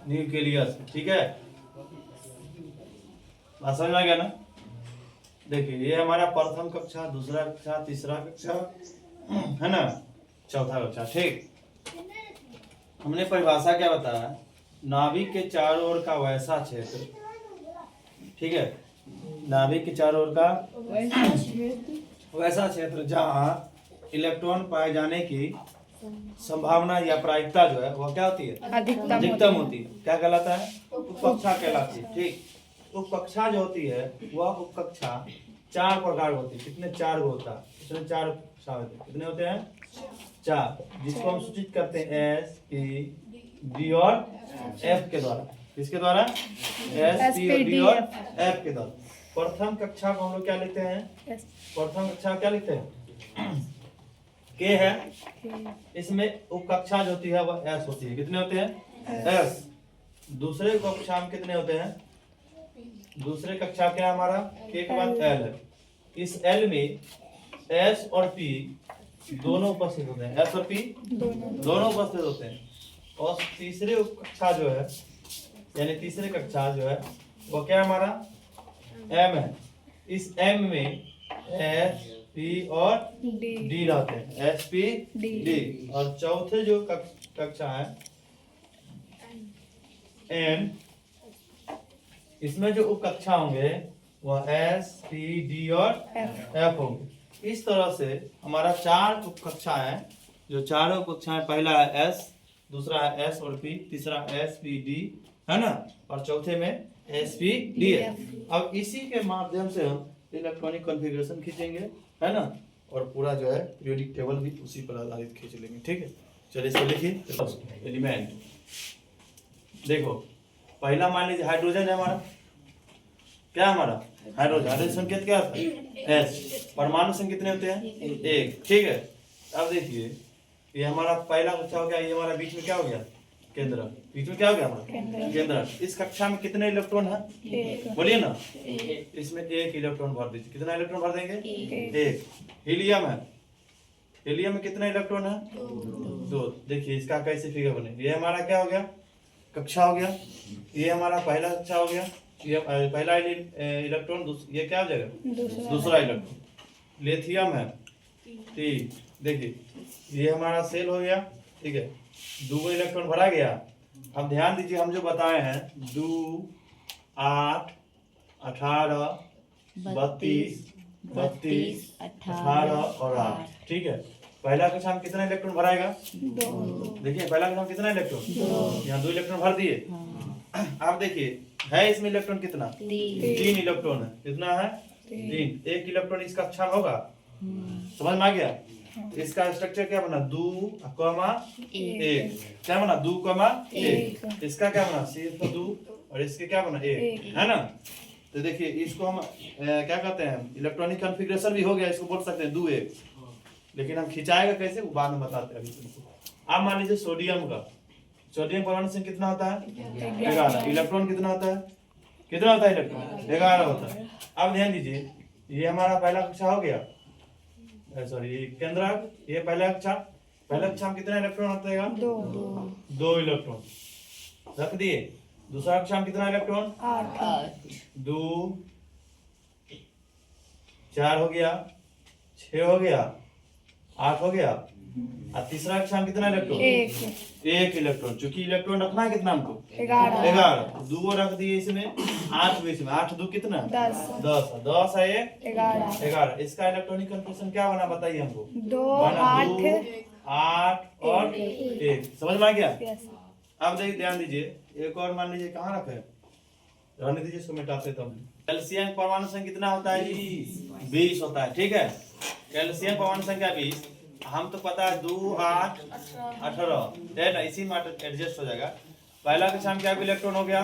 Nucleus. ठीक है, बात समझ में आ गया ना। देखिए ये हमारा प्रथम कक्षा, दूसरा कक्षा, तीसरा कक्षा है ना, चौथा कक्षा। ठीक, हमने परिभाषा क्या बताया, नाभिक के चारों ओर का वैसा क्षेत्र, ठीक है, नाभिक के चारों ओर का वैसा क्षेत्र जहाँ इलेक्ट्रॉन पाए जाने की संभावना या प्रायिकता जो है वह क्या होती है, अधिकतम होती है। क्या कहलाता है, उपकक्षा कहलाती है। ठीक, उपकक्षा जो होती है वह उपकक्षा 4 प्रकार होती है। कितने, 4 गो होता है, इसमें 4 उपकक्षा होते हैं। कितने होते हैं, 4, जिसको हम सूचित करते हैं एस, पी, डी और एफ के द्वारा। किसके द्वारा, एस, पी, डी और एफ के द्वारा। प्रथम कक्षा को हम लोग क्या लिखते हैं, प्रथम कक्षा क्या लिखते हैं, के है। इसमें उपकक्षा जो होती है वह एस होती है। कितने होते हैं, एस। दूसरे कक्षा में कितने होते हैं, दूसरे कक्षा क्या हमारा, के बाद एल है। इस एल में एस और पी दोनों उपस्थित होते हैं, एस और पी दोनों उपस्थित होते हैं। और तीसरे कक्षा जो है, यानी तीसरे कक्षा जो है वो क्या हमारा, एम है। इस एम में एस, पी और डी रहते हैं, एस, पी, डी। और चौथे जो कक्षा है एन, इसमें जो उपकक्षा होंगे वह एस, पी, डी और एफ होंगे। इस तरह से हमारा 4 उपकक्षा है, जो चारों उपकक्षाएं, पहला है एस, दूसरा है एस और पी, तीसरा एस, पी, डी है ना, और चौथे में एस, पी, डी है। अब इसी के माध्यम से हम इलेक्ट्रॉनिक कॉन्फ़िगरेशन खींचेंगे, है ना, और पूरा जो है पीरियोडिक टेबल भी उसी पर आधारित खींच लेंगे। ठीक है, चलिए इसको लिखिए। एलिमेंट देखो, पहला मान लीजिए हाइड्रोजन है हमारा, क्या हमारा हाइड्रोजन, हाइड्रोजन संकेत क्या होता है, एस। परमाणु संख्या कितने होते हैं, 1। ठीक है, अब देखिए ये हमारा पहला कक्षा हो गया, ये हमारा बीच में क्या हो गया, केंद्र। बीच में क्या हो गया हमारा, केंद्र। इस कक्षा में कितने इलेक्ट्रॉन है, बोलिए ना, इसमें 1 इलेक्ट्रॉन भर दीजिए। कितना इलेक्ट्रॉन भर देंगे, 1। हीलियम है, हीलियम में कितना इलेक्ट्रॉन है, 2। देखिए इसका कैसे फिगर बने, ये हमारा क्या हो गया, कक्षा हो गया। ये हमारा पहला कक्षा हो गया, ये पहला इलेक्ट्रॉन, ये क्या हो जाएगा, दूसरा इलेक्ट्रॉन। लिथियम है, ठीक। देखिए ये हमारा सेल हो गया, ठीक है, 2 इलेक्ट्रॉन भरा गया। अब ध्यान दीजिए, हम जो बताए हैं 2, 8, 18, 32, 18 और 8, ठीक है। पहला कक्षा में कितना इलेक्ट्रॉन भराएगा, 2। देखिए पहला कक्षा में कितना इलेक्ट्रॉन, 2। यहाँ 2 इलेक्ट्रॉन भर दिए। आप देखिए है इसमें इलेक्ट्रॉन कितना, 3 इलेक्ट्रॉन है। कितना है, 3। 1 इलेक्ट्रॉन इस कक्षा में होगा, समझ में आ गया। इसका स्ट्रक्चर क्या बना, 2, 1, क्या बना, 2, 1। इसका क्या बना, सिर्फ 2, और इसके क्या बना, 1, है ना। तो देखिए इसको हम क्या कहते हैं, इलेक्ट्रॉनिक कॉन्फ़िगरेशन भी हो गया, इसको बोल सकते हैं 2, 1। लेकिन हम खिंचाएगा कैसे, वो बाद में बताते हैं अभी तुमको। आप मान लीजिए सोडियम का, सोडियम परमाणु संख्या कितना होता है, 11। इलेक्ट्रॉन कितना होता है, कितना होता है इलेक्ट्रॉन, 11 होता है। अब ध्यान दीजिए, ये हमारा पहला कक्षा हो गया, सॉरी केंद्रक, ये पहला कक्षा, पहला कक्षा में कितना इलेक्ट्रॉन होता है, 2 इलेक्ट्रॉन रख दिए। दूसरा कक्षा में कितना इलेक्ट्रॉन, 8। 2, 4 हो गया, 6 हो गया, 8 हो गया। और तीसरा कक्षा में कितना इलेक्ट्रॉन, 1 इलेक्ट्रॉन। चूंकि इलेक्ट्रॉन रखना है कितना हमको, 11। 2 रख दिए इसमें, 8 हुए इसमें, 8 2 कितना, 10 है, 1 11। इसका इलेक्ट्रॉनिक कन्फिग्रेशन क्या बना, बताइए हमको। 2, 8 और 1। समझ में आ गया। अब देखिए ध्यान दीजिए, एक और मान लीजिए कहाँ रखे, रहने दीजिए, इसको मिटाते तो। कैल्शियम परमाणु संख्या कितना होता है जी, 20 होता है। ठीक है, कैल्शियम परमाणु संख्या 20। हम तो पता है 2, 8, 18 है ना, इसी में एडजस्ट हो जाएगा। पहला कक्षा में क्या इलेक्ट्रॉन हो गया,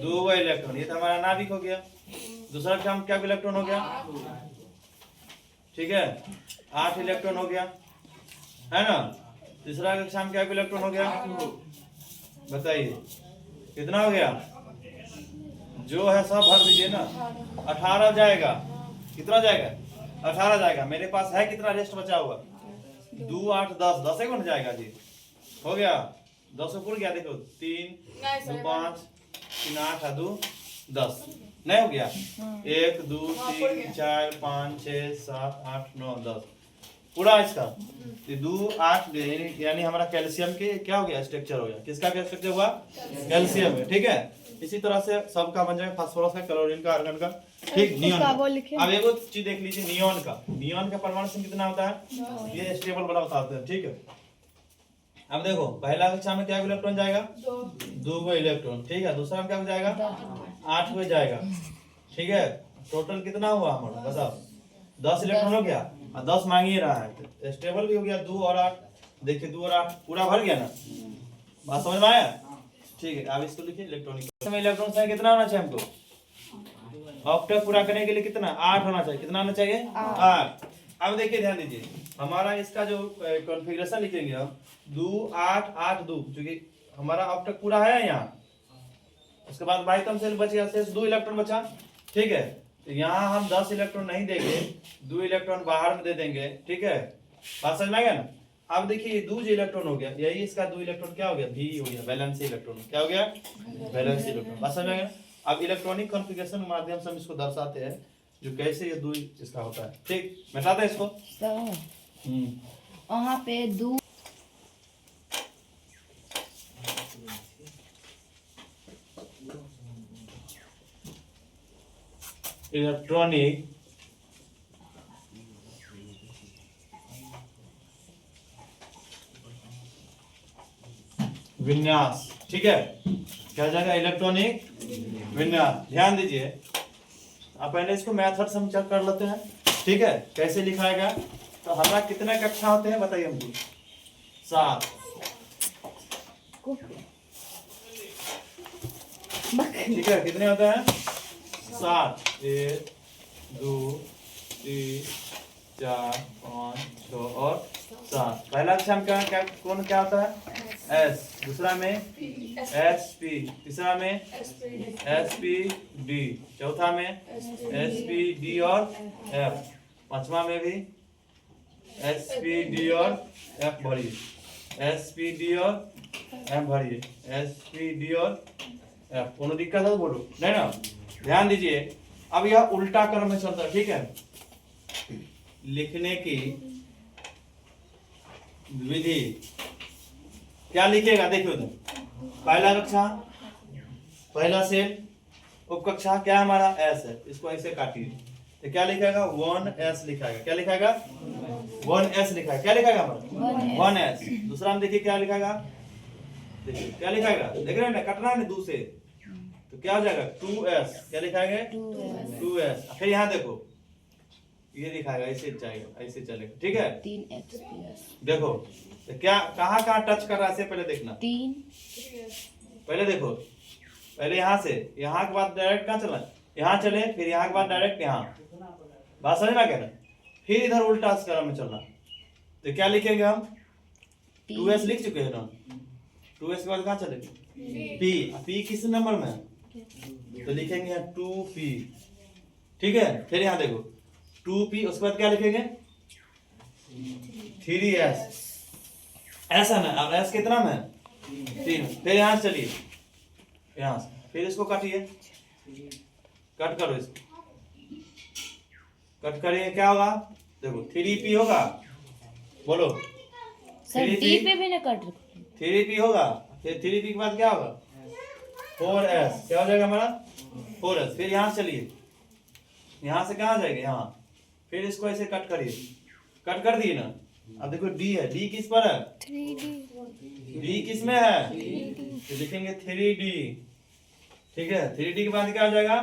2 इलेक्ट्रॉन, ये तो हमारा नाभिक हो गया। दूसरा कक्षा में क्या इलेक्ट्रॉन हो गया, ठीक है, 8 इलेक्ट्रॉन हो गया, है ना। तीसरा कक्षा में क्या इलेक्ट्रॉन हो गया, बताइए कितना हो गया, जो है सब भर दीजिए ना, 18 जाएगा। कितना जाएगा, 18 जाएगा। मेरे पास है कितना रेस्ट बचा हुआ, 2, 8, 10, 10 ही बन जाएगा जी, हो गया। 10 ऊपर गया, देखो 3 2 5 3 8 2 10 नहीं हो गया। 1 2 3 4 5 6 7 8 9 10 पूरा इसका 2 8 यानी हमारा कैल्शियम के क्या हो गया स्ट्रक्चर हो गया। किसका क्या स्ट्रक्चर हुआ? कैल्शियम है। ठीक है, इसी तरह से सबका बन जाएगा फास्फोरस का, क्लोरीन का, आर्गन का, ठीक। नियॉन का। अब एगो चीज देख लीजिए नियॉन का। नियॉन का परमाणु संख्या कितना होता है? ये स्टेबल वाला बताते हैं। ठीक है, अब देखो पहला कक्षा में क्या इलेक्ट्रॉन जाएगा? 2 गो इलेक्ट्रॉन। ठीक है, दूसरा में क्या हो जाएगा? 8 गो जाएगा। ठीक है, टोटल कितना हुआ हमारा बताओ? 10 इलेक्ट्रॉन हो गया और 10 मांग ही रहा है, तो स्टेबल भी हो गया। 2 और 8 देखिए, 2 और 8 पूरा भर गया ना, बात समझ में आया? ठीक है, अब इसको लिखिए इलेक्ट्रॉनिक समय इलेक्ट्रॉन संख्या कितना होना चाहिए हमको? ऑक्टेट पूरा करने के लिए कितना? 8 होना चाहिए। कितना होना चाहिए? 8। अब देखिए ध्यान दीजिए, हमारा इसका जो कॉन्फ़िगरेशन लिखेंगे हम 2 8 8 2, क्योंकि हमारा ऑक्टेट पूरा है यहाँ। उसके बाद बाइटम सेल बच गया, शेष 2 इलेक्ट्रॉन बचा। ठीक है, तो यहाँ हम 10 इलेक्ट्रॉन नहीं देंगे, 2 इलेक्ट्रॉन बाहर में दे देंगे। ठीक है, बात समझ में आ गया ना? अब देखिए 2 इलेक्ट्रॉन हो गया, यही इसका 2 इलेक्ट्रॉन क्या हो गया? भी हो गया, वैलेंस इलेक्ट्रॉन। क्या हो गया? Valence electron. बात समझ में आ गया? अब इलेक्ट्रॉनिक कॉन्फ़िगरेशन के माध्यम से हम इसको दर्शाते हैं, जो कैसे ये 2 इसका होता है। ठीक, मिटाते हैं इसको। वहाँ पे 2 इलेक्ट्रॉनिक विन्यास। ठीक है, क्या जाएगा? इलेक्ट्रॉनिक विन्यास। ध्यान दीजिए, अब पहले इसको मेथड से हम चेक कर लेते हैं। ठीक है, कैसे लिखाएगा? तो हमारा कितने कक्षा होते हैं बताइए हमको? 7। ठीक है, कितने होते हैं? 7। 1 2 3 4 5 6 और 7। पहला अक्षर में क्या कौन क्या होता है? S। दूसरा में SP। तीसरा में SPD। चौथा में SPD और F। पांचवा में भी SPD और F भरिए, SPD और F भरिए, SPD और F। कोनो दिक्कत है तो बोलो, नहीं ना? ध्यान दीजिए, अब यह उल्टा क्रम में चलता है। ठीक है, लिखने की विधि क्या लिखेगा? देखिए तो पहला कक्षा, पहला सेल, उप कक्षा क्या हमारा? S है, इसको ऐसे काटिए तो क्या लिखेगा? 1S लिखाएगा। क्या लिखाएगा? 1S लिखाएगा। क्या लिखाएगा हमारा? 1S। दूसरा में देखिए क्या लिखाएगा? देखिए क्या लिखाएगा? देख रहे हैं ना, कटना है ना 2 से, तो क्या हो जाएगा? 2S। क्या लिखाएंगे? 2S। फिर यहाँ देखो ये दिखाएगा, ऐसे जाएगा, ऐसे चलेगा। ठीक है, 3x+। देखो तो क्या कहाँ कहाँ टच कर रहा है, पहले देखना। 3 पहले देखो, पहले यहाँ से, यहाँ के बाद डायरेक्ट कहाँ चला? यहाँ चले, फिर यहाँ के बाद डायरेक्ट यहाँ। बात समझ में आ गया ना? फिर इधर उल्टा क्रम में चलना, तो क्या लिखेंगे हम? 2S लिख चुके हैं ना। 2S के बाद कहाँ चलेंगे? P किस नंबर में है? तो लिखेंगे यहाँ 2P। ठीक है, फिर यहाँ देखो 2P, उसके बाद क्या लिखेंगे? 3S। ऐसा ना, अब S कितना में? 3। फिर यहाँ से चलिए, यहाँ से फिर इसको काटिए, कट करो इसको, कट करिए, क्या होगा? देखो 3P होगा, बोलो। सर डी पे भी ना कट। 3P होगा, फिर 3P के बाद क्या होगा? 4S। क्या हो जाएगा हमारा? 4S। फिर यहाँ चलिए, यहाँ से कहाँ जाएंगे? यहाँ, फिर इसको ऐसे कट करिए, कट कर दिए ना। अब देखो D है, D किस पर है? 3D किस में है? तो लिखेंगे 3D। ठीक है, 3D के बाद क्या हो जाएगा?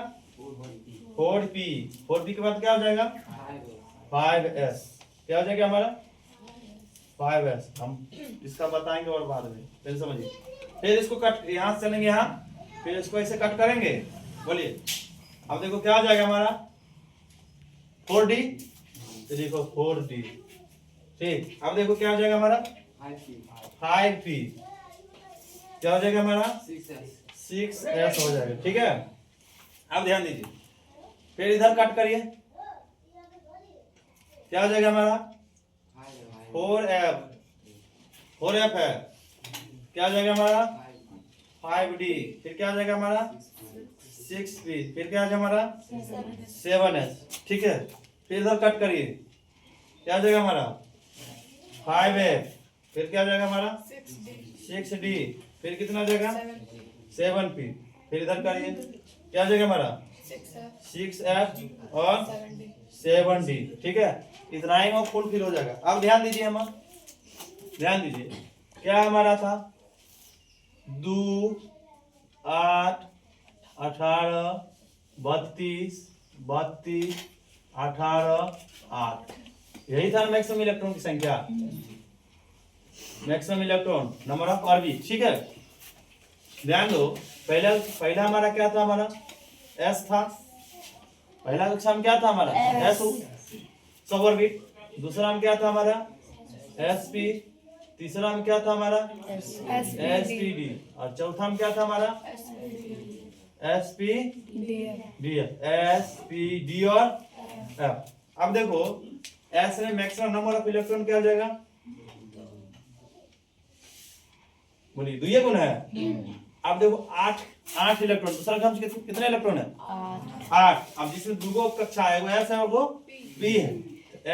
4P। 4P के बाद क्या हो जाएगा? 5S। क्या हो जाएगा हमारा? 5S। हम इसका बताएंगे और बाद में, फिर समझिए। फिर इसको कट, यहाँ से चलेंगे यहाँ, फिर इसको ऐसे कट करेंगे, बोलिए। अब देखो क्या हो जाएगा हमारा? 4D। तो देखो 4D। ठीक, अब देखो क्या हो जाएगा हमारा? 5P। क्या हो जाएगा हमारा? 6S हो जाएगा। ठीक है, अब ध्यान दीजिए, फिर इधर कट करिए, क्या हो जाएगा हमारा? 4F। 4F है, क्या आ जाएगा हमारा 5D, फिर क्या आ जाएगा हमारा 6B, फिर क्या आ जाएगा हमारा 7S, ठीक है। फिर इधर कट करिए, क्या आ जाएगा हमारा 5F, फिर क्या आ जाएगा हमारा 6D, फिर कितना आ जाएगा 7P, फिर इधर करिए, क्या आ जाएगा हमारा 6F और 7D, ठीक है। इतना ही में फुल फिल हो जाएगा। अब ध्यान दीजिए, हम ध्यान दीजिए, क्या हमारा था 2, 8, 18, 32, 32, 18, 8, यही था मैक्सिमम इलेक्ट्रॉन की संख्या, maximum electron number of orbit, ठीक है। ध्यान दो, पहला हमारा क्या था, हमारा S था, पहला कक्षा में क्या था हमारा S सब ऑर्बिट, दूसरा में क्या था हमारा SP, तीसरा में क्या था हमारा SPD, और चौथा में क्या था हमारा SPD और F। अब देखो S में मैक्सिमम नंबर ऑफ इलेक्ट्रॉन क्या हो जाएगा, बोलिए, दुइये गुना है। अब देखो 8 इलेक्ट्रॉन, दूसरा क्रम से कितने इलेक्ट्रॉन है 8। अब जिसमें दो कक्षा है वो S है और वो P है,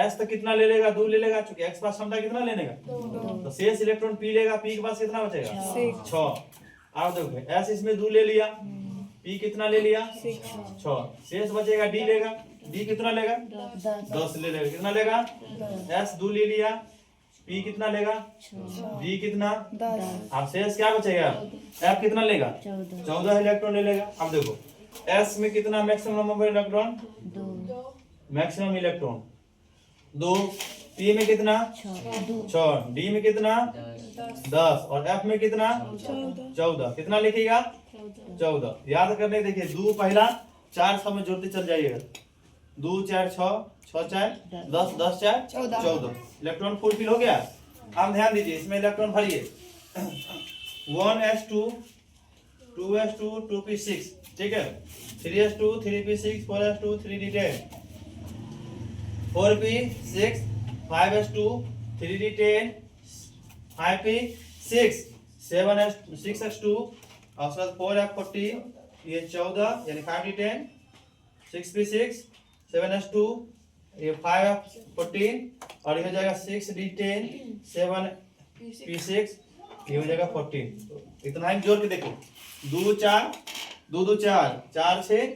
S तो कितना ले लेगा 2 ले लेगा, चूंकि X पास क्षमता कितना लेने का, तो शेष इलेक्ट्रॉन P लेगा, P के पास कितना बचेगा 6। अब देखो S इसमें 2 ले लिया, P कितना ले लिया 6, शेष बचेगा D लेगा, D कितना लेगा 10 ले लेगा, कितना लेगा S 2 ले लिया, P कितना लेगा D कितना 10, अब शेष क्या बचेगा F कितना लेगा 14 इलेक्ट्रॉन ले लेगा। अब देखो S में कितना maximum number electron, maximum electron 2, P में कितना 6, D में कितना 10 और F में कितना 14, कितना लिखिएगा 14। याद करने देखिए, 2 पहला 4 सब में जोड़ते चल जाइएगा, 2 4 6, 6 4 10, 10 4 14, इलेक्ट्रॉन फुल फिल हो गया। अब ध्यान दीजिए, इसमें इलेक्ट्रॉन भरिए 1s2, 2s2, 2p6, ठीक है, 3s2, 3p6, 4s2, 3d10, 4p6, 5s2, 3d10, 5p6, 6s2 और 4f40, ये 14 यानी 5d10, 6p6, 7s2, ये 5f14 और ये हो जाएगा 6d10, 7p6, ये हो जाएगा 14। तो इतना ही जोड़ के देखो, 2 4, 2 2 4, 4 6,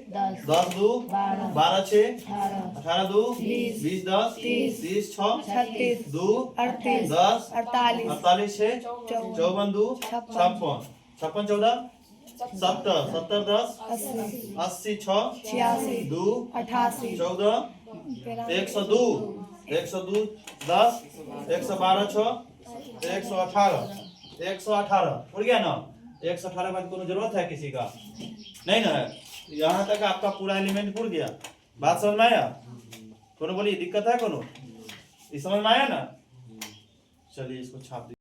10 2, 12 6, 18 2, 20 10, 30 6, 2 10, 48 6, 54 2, 56, 56 14, 70, 70 10, 80 6, 2 14, 102, 102 10, 112 6, 118, 118 उड़ गया ना। 118 बाद कोनो जरूरत है किसी का नहीं ना है, यहाँ तक आपका पूरा एलिमेंट पूरा गया। बात समझ में आया, कोनो बोलिए दिक्कत है कोनो, इस समझ में आया ना। चलिए इसको छाप दीजिए।